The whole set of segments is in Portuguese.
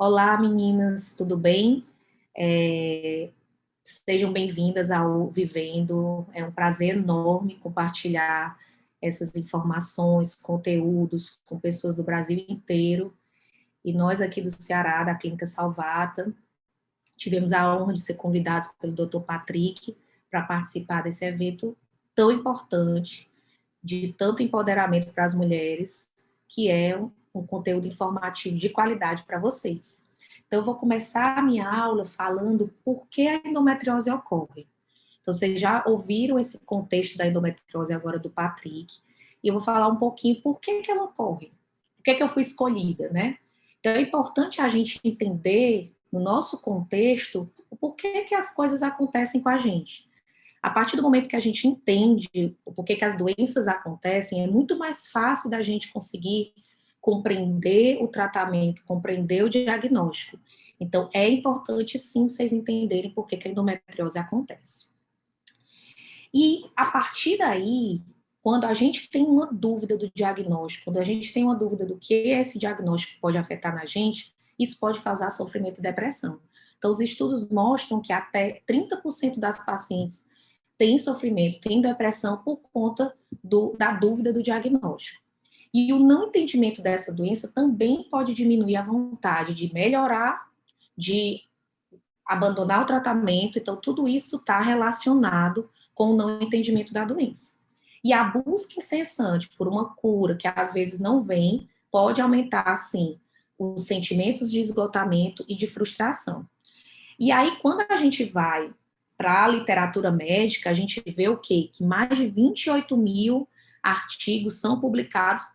Olá, meninas, tudo bem? É, Sejam bem-vindas ao Vivendo. É um prazer enorme compartilhar essas informações, conteúdos com pessoas do Brasil inteiro. E nós aqui do Ceará, da Clínica Salvata, tivemos a honra de ser convidados pelo Dr. Patrick para participar desse evento tão importante, de tanto empoderamento para as mulheres, que é um conteúdo informativo de qualidade para vocês. Então, eu vou começar a minha aula falando por que a endometriose ocorre. Então, vocês já ouviram esse contexto da endometriose agora do Patrick, e eu vou falar um pouquinho por que ela ocorre, por que eu fui escolhida, né? Então, é importante a gente entender, no nosso contexto, o porquê que as coisas acontecem com a gente. A partir do momento que a gente entende o porquê que as doenças acontecem, é muito mais fácil da gente conseguir compreender o tratamento, compreender o diagnóstico. Então, é importante, sim, vocês entenderem por que a endometriose acontece. E, a partir daí, quando a gente tem uma dúvida do diagnóstico, quando a gente tem uma dúvida do que esse diagnóstico pode afetar na gente, isso pode causar sofrimento e depressão. Então, os estudos mostram que até 30% das pacientes têm sofrimento, têm depressão por conta da dúvida do diagnóstico. E o não entendimento dessa doença também pode diminuir a vontade de melhorar, de abandonar o tratamento. Então, tudo isso está relacionado com o não entendimento da doença. E a busca incessante por uma cura, que às vezes não vem, pode aumentar, sim, os sentimentos de esgotamento e de frustração. E aí, quando a gente vai para a literatura médica, a gente vê o quê? Que mais de 28 mil artigos são publicados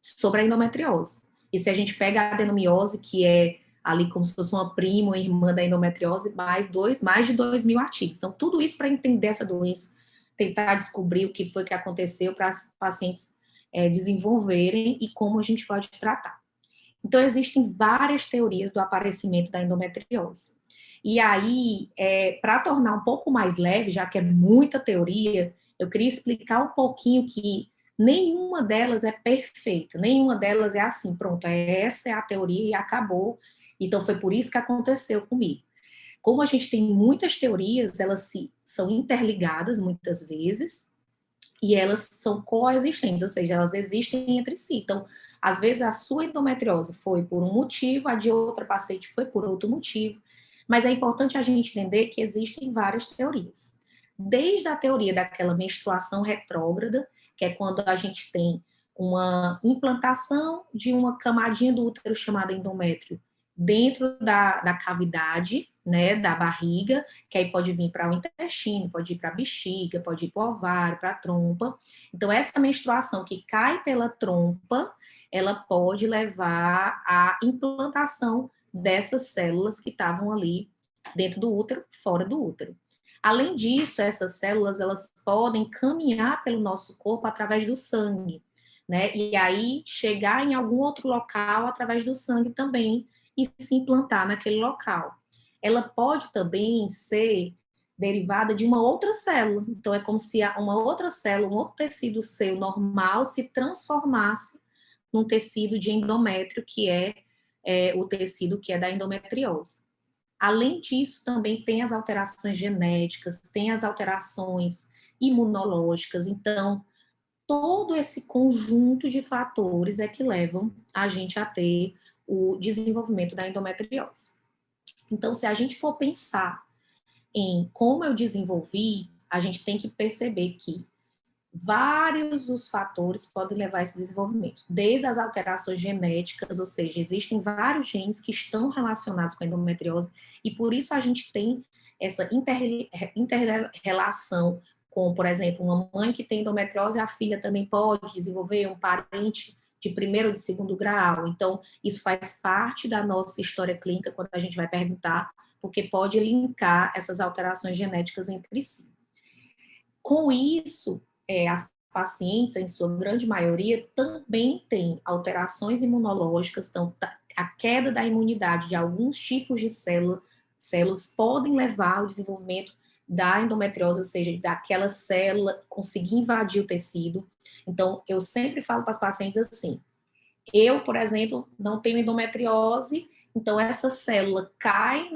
sobre a endometriose. E se a gente pega a adenomiose, que é ali como se fosse uma prima ou irmã da endometriose, mais de 2 mil artigos. Então, tudo isso para entender essa doença, tentar descobrir o que foi que aconteceu para as pacientes desenvolverem e como a gente pode tratar. Então, existem várias teorias do aparecimento da endometriose. E aí, para tornar um pouco mais leve, já que é muita teoria, eu queria explicar um pouquinho que nenhuma delas é perfeita, nenhuma delas é assim, pronto, essa é a teoria e acabou. Então, foi por isso que aconteceu comigo. Como a gente tem muitas teorias, elas são interligadas muitas vezes, e elas são coexistentes, ou seja, elas existem entre si. Então, às vezes a sua endometriose foi por um motivo, a de outra paciente foi por outro motivo, mas é importante a gente entender que existem várias teorias. Desde a teoria daquela menstruação retrógrada, que é quando a gente tem uma implantação de uma camadinha do útero chamada endométrio dentro da cavidade, né, da barriga, que aí pode vir para o intestino, pode ir para a bexiga, pode ir para o ovário, para a trompa. Então, essa menstruação que cai pela trompa, ela pode levar à implantação dessas células que estavam ali dentro do útero, fora do útero. Além disso, essas células, elas podem caminhar pelo nosso corpo através do sangue, né? E aí chegar em algum outro local através do sangue também e se implantar naquele local. Ela pode também ser derivada de uma outra célula. Então, é como se uma outra célula, um outro tecido seu normal se transformasse num tecido de endométrio, que é o tecido que é da endometriose. Além disso, também tem as alterações genéticas, tem as alterações imunológicas. Então, todo esse conjunto de fatores é que levam a gente a ter o desenvolvimento da endometriose. Então, se a gente for pensar em como eu desenvolvi, a gente tem que perceber que vários os fatores podem levar a esse desenvolvimento, desde as alterações genéticas, ou seja, existem vários genes que estão relacionados com a endometriose, e por isso a gente tem essa inter-relação com, por exemplo, uma mãe que tem endometriose, a filha também pode desenvolver, um parente de primeiro ou de segundo grau. Então, isso faz parte da nossa história clínica quando a gente vai perguntar, porque pode linkar essas alterações genéticas entre si. Com isso, as pacientes, em sua grande maioria, também têm alterações imunológicas, então a queda da imunidade de alguns tipos de células podem levar ao desenvolvimento da endometriose, ou seja, daquela célula conseguir invadir o tecido. Então, eu sempre falo para as pacientes assim, eu, por exemplo, não tenho endometriose Então, essa célula cai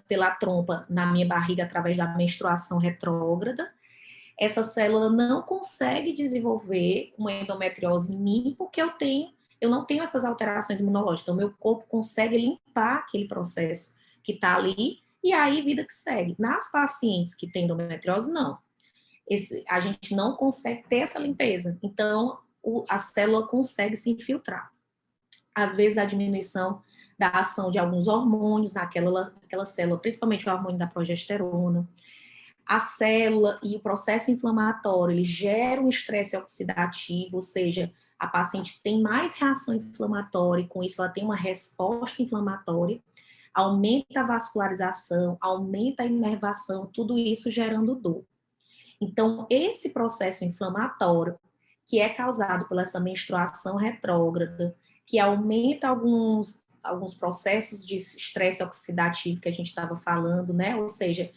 pela trompa na minha barriga através da menstruação retrógrada. Essa célula não consegue desenvolver uma endometriose em mim porque eu não tenho essas alterações imunológicas. Então, meu corpo consegue limpar aquele processo que está ali e aí vida que segue. Nas pacientes que têm endometriose, não. A gente não consegue ter essa limpeza. Então, a célula consegue se infiltrar. Às vezes, a diminuição da ação de alguns hormônios naquela célula, principalmente o hormônio da progesterona. A célula e o processo inflamatório, ele gera um estresse oxidativo, ou seja, a paciente tem mais reação inflamatória, e com isso ela tem uma resposta inflamatória, aumenta a vascularização, aumenta a inervação, tudo isso gerando dor. Então, esse processo inflamatório, que é causado por essa menstruação retrógrada, que aumenta alguns processos de estresse oxidativo que a gente estava falando, né? Ou seja,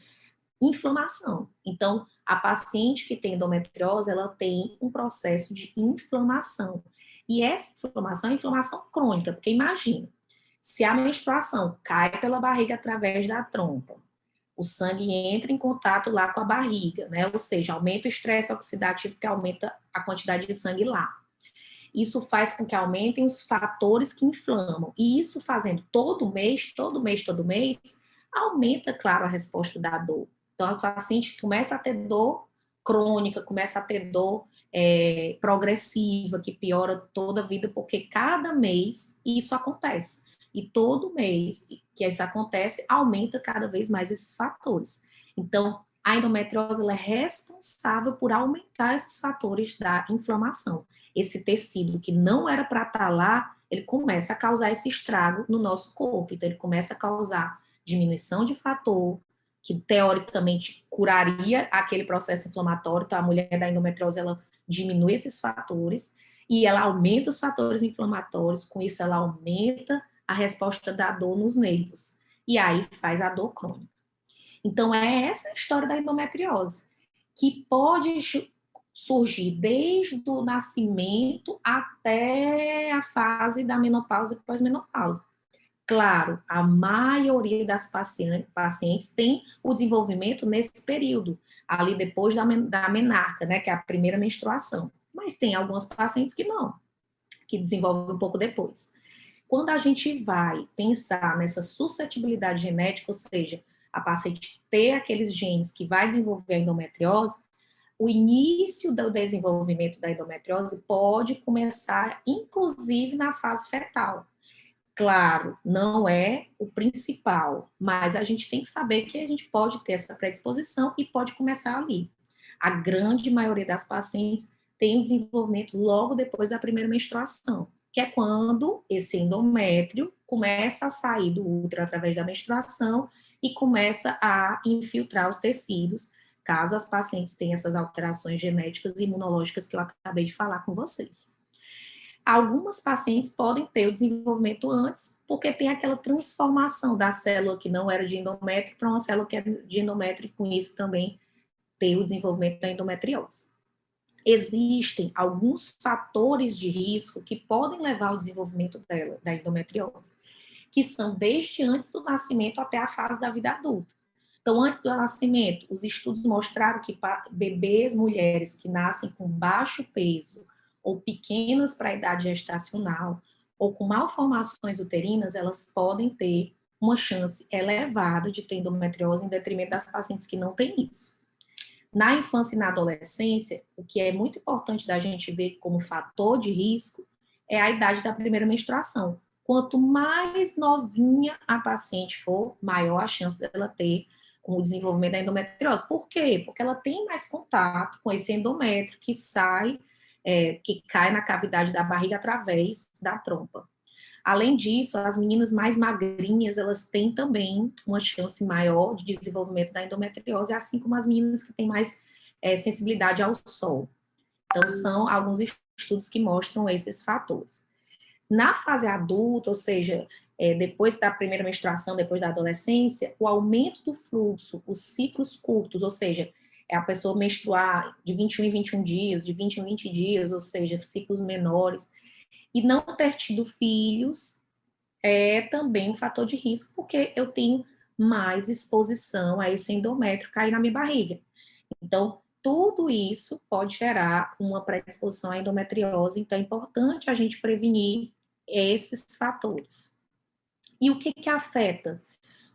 inflamação. Então, a paciente que tem endometriose, ela tem um processo de inflamação. E essa inflamação é inflamação crônica, porque imagina, se a menstruação cai pela barriga através da trompa, o sangue entra em contato lá com a barriga, né? Ou seja, aumenta o estresse oxidativo, que aumenta a quantidade de sangue lá. Isso faz com que aumentem os fatores que inflamam. E isso fazendo todo mês, aumenta, claro, a resposta da dor. Então, a paciente começa a ter dor crônica, começa a ter dor progressiva, que piora toda a vida, porque cada mês isso acontece. E todo mês que isso acontece, aumenta cada vez mais esses fatores. Então, a endometriose ela é responsável por aumentar esses fatores da inflamação. Esse tecido que não era para estar lá, ele começa a causar esse estrago no nosso corpo. Então, ele começa a causar diminuição de fator, que teoricamente curaria aquele processo inflamatório. Então, a mulher da endometriose, ela diminui esses fatores e ela aumenta os fatores inflamatórios, com isso ela aumenta a resposta da dor nos nervos. E aí faz a dor crônica. Então, é essa a história da endometriose, que pode surgir desde o nascimento até a fase da menopausa e pós-menopausa. Claro, a maioria das pacientes tem o desenvolvimento nesse período, ali depois da menarca, né, que é a primeira menstruação. Mas tem algumas pacientes que não, que desenvolvem um pouco depois. Quando a gente vai pensar nessa suscetibilidade genética, ou seja, a paciente ter aqueles genes que vai desenvolver a endometriose, o início do desenvolvimento da endometriose pode começar, inclusive, na fase fetal. Claro, não é o principal, mas a gente tem que saber que a gente pode ter essa predisposição e pode começar ali. A grande maioria das pacientes tem o desenvolvimento logo depois da primeira menstruação, que é quando esse endométrio começa a sair do útero através da menstruação e começa a infiltrar os tecidos, caso as pacientes tenham essas alterações genéticas e imunológicas que eu acabei de falar com vocês. Algumas pacientes podem ter o desenvolvimento antes, porque tem aquela transformação da célula que não era de endométrio para uma célula que é de endométrio, e com isso também ter o desenvolvimento da endometriose. Existem alguns fatores de risco que podem levar ao desenvolvimento da endometriose, que são desde antes do nascimento até a fase da vida adulta. Então, antes do nascimento, os estudos mostraram que bebês, mulheres que nascem com baixo peso ou pequenas para a idade gestacional ou com malformações uterinas, elas podem ter uma chance elevada de ter endometriose em detrimento das pacientes que não têm isso. Na infância e na adolescência, o que é muito importante da gente ver como fator de risco é a idade da primeira menstruação. Quanto mais novinha a paciente for, maior a chance dela ter o desenvolvimento da endometriose. Por quê? Porque ela tem mais contato com esse endométrio que sai, que cai na cavidade da barriga através da trompa. Além disso, as meninas mais magrinhas, elas têm também uma chance maior de desenvolvimento da endometriose, assim como as meninas que têm mais sensibilidade ao sol. Então, são alguns estudos que mostram esses fatores. Na fase adulta, ou seja, depois da primeira menstruação, depois da adolescência, o aumento do fluxo, os ciclos curtos, ou seja, é a pessoa menstruar de 21 em 21 dias, de 20 em 20 dias, ou seja, ciclos menores, e não ter tido filhos, é também um fator de risco, porque eu tenho mais exposição a esse endométrio cair na minha barriga. Então, tudo isso pode gerar uma predisposição à endometriose, então é importante a gente prevenir esses fatores. E o que que afeta?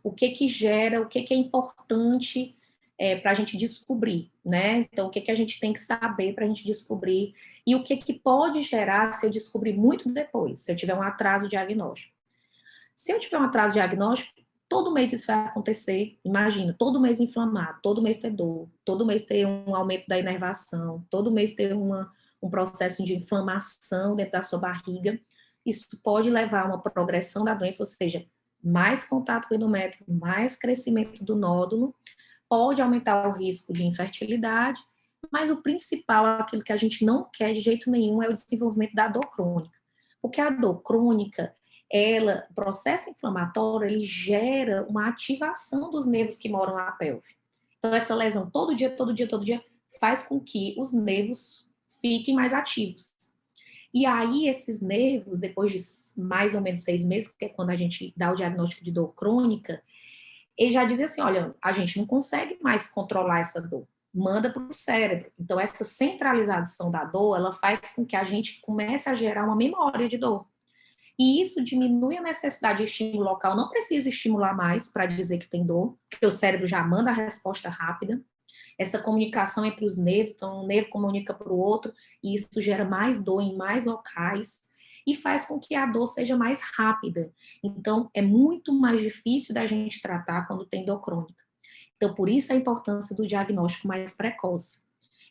O que que gera, o que que é importante para a gente descobrir, né? Então, o que que a gente tem que saber para a gente descobrir e o que que pode gerar se eu descobrir muito depois, se eu tiver um atraso diagnóstico. Se eu tiver um atraso diagnóstico, todo mês isso vai acontecer. Imagina, todo mês inflamado, todo mês ter dor, todo mês ter um aumento da inervação, todo mês ter um processo de inflamação dentro da sua barriga. Isso pode levar a uma progressão da doença, ou seja, mais contato com o endométrio, mais crescimento do nódulo, pode aumentar o risco de infertilidade, mas o principal, aquilo que a gente não quer de jeito nenhum, é o desenvolvimento da dor crônica. Porque a dor crônica, o processo inflamatório, ele gera uma ativação dos nervos que moram na pelve. Então, essa lesão todo dia, todo dia, todo dia, faz com que os nervos fiquem mais ativos. E aí, esses nervos, depois de mais ou menos 6 meses, que é quando a gente dá o diagnóstico de dor crônica, ele já dizia assim, olha, a gente não consegue mais controlar essa dor, manda para o cérebro. Então, essa centralização da dor, ela faz com que a gente comece a gerar uma memória de dor. E isso diminui a necessidade de estímulo local. Não preciso estimular mais para dizer que tem dor, porque o cérebro já manda a resposta rápida. Essa comunicação entre os nervos, então um nervo comunica para o outro, e isso gera mais dor em mais locais e faz com que a dor seja mais rápida. Então, é muito mais difícil da gente tratar quando tem dor crônica. Então, por isso a importância do diagnóstico mais precoce.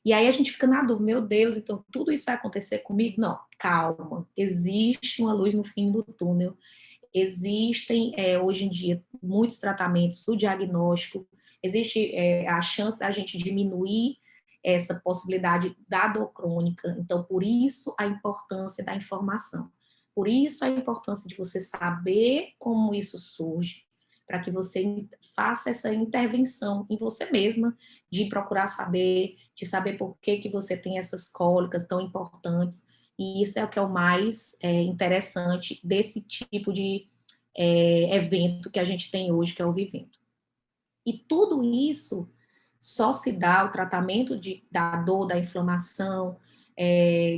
E aí a gente fica na dúvida, meu Deus, então tudo isso vai acontecer comigo? Não, calma. Existe uma luz no fim do túnel. Existem, hoje em dia, muitos tratamentos do diagnóstico. Existe a chance da gente diminuir essa possibilidade da dor crônica. Então, por isso a importância da informação. Por isso a importância de você saber como isso surge, para que você faça essa intervenção em você mesma, de procurar saber, de saber por que que você tem essas cólicas tão importantes. E isso é o que é o mais interessante desse tipo de evento que a gente tem hoje, que é o Vivendo. E tudo isso só se dá, o tratamento da dor, da inflamação,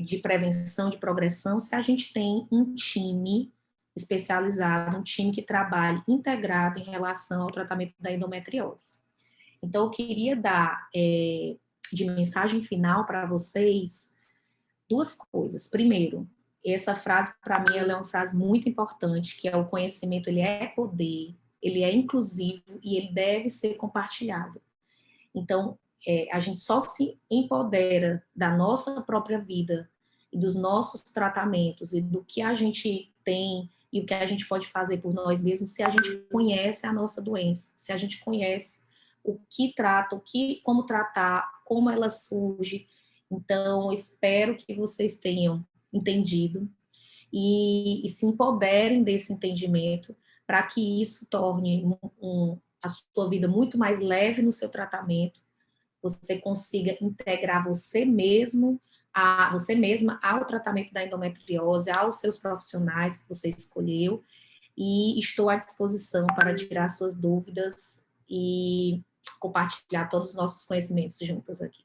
de prevenção, de progressão, se a gente tem um time especializado, um time que trabalhe integrado em relação ao tratamento da endometriose. Então, eu queria dar de mensagem final para vocês duas coisas. Primeiro, essa frase, para mim, ela é uma frase muito importante, que é o conhecimento, ele é poder, ele é inclusivo e ele deve ser compartilhado. Então, a gente só se empodera da nossa própria vida e dos nossos tratamentos e do que a gente tem e o que a gente pode fazer por nós mesmos se a gente conhece a nossa doença, se a gente conhece o que trata, como tratar, como ela surge. Então, espero que vocês tenham entendido e se empoderem desse entendimento para que isso torne a sua vida muito mais leve no seu tratamento, você consiga integrar você mesmo, você mesma ao tratamento da endometriose, aos seus profissionais que você escolheu, e estou à disposição para tirar suas dúvidas e compartilhar todos os nossos conhecimentos juntas aqui.